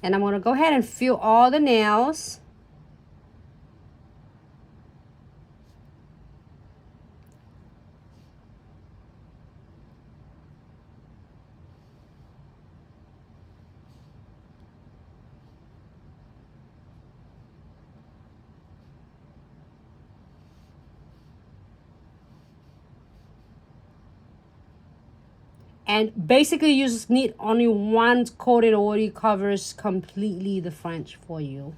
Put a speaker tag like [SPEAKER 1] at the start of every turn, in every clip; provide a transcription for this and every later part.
[SPEAKER 1] And I'm going to go ahead and fill all the nails. And basically you just need only one coat. It already covers completely the French for you.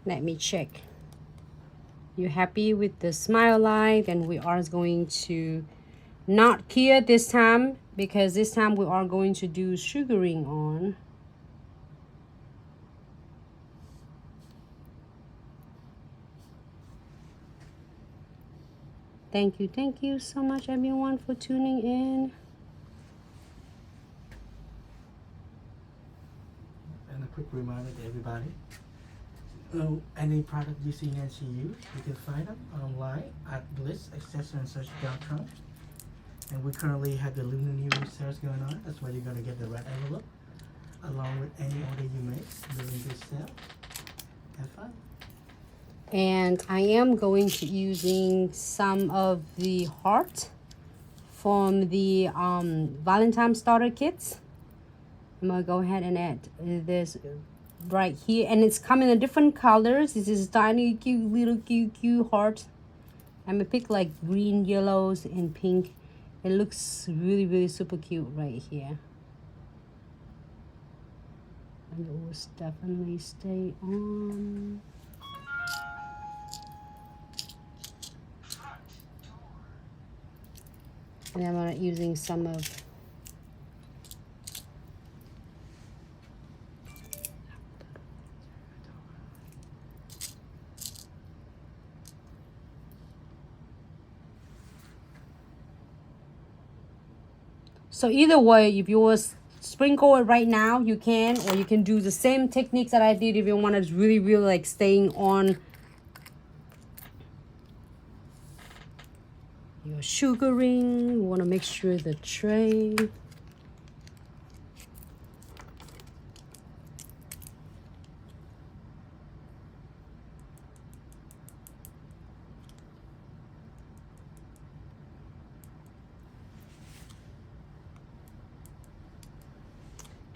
[SPEAKER 1] Let me check. You happy with the smile line? Then we are going to not cure this time, because this time we are going to do sugaring on. Thank you so much everyone for tuning in.
[SPEAKER 2] And a quick reminder to everybody, any product you see Nancy use, you can find them online at glitzaccessoryandsuch.com. And we currently have the Lunar New Year sales going on. That's why you're going to get the red envelope along with any order you make during this sale. Have fun.
[SPEAKER 1] And I am going to using some of the heart from the Valentine starter kits. I'm gonna go ahead and add this right here, and it's coming in different colors. This is tiny cute little cute heart. I'm gonna pick like green, yellows, and pink. It looks really super cute right here. And it will definitely stay on. And I'm not using some of so either way, if you was sprinkle it right now, you can, or you can do the same techniques that I did if you want to really like staying on your sugaring. You want to make sure the tray.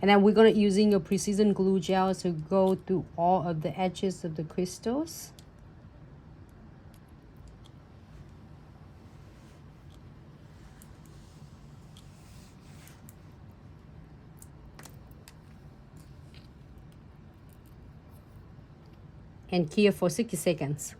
[SPEAKER 1] And then we're going to using your precision glue gel to go through all of the edges of the crystals. And cure for 60 seconds.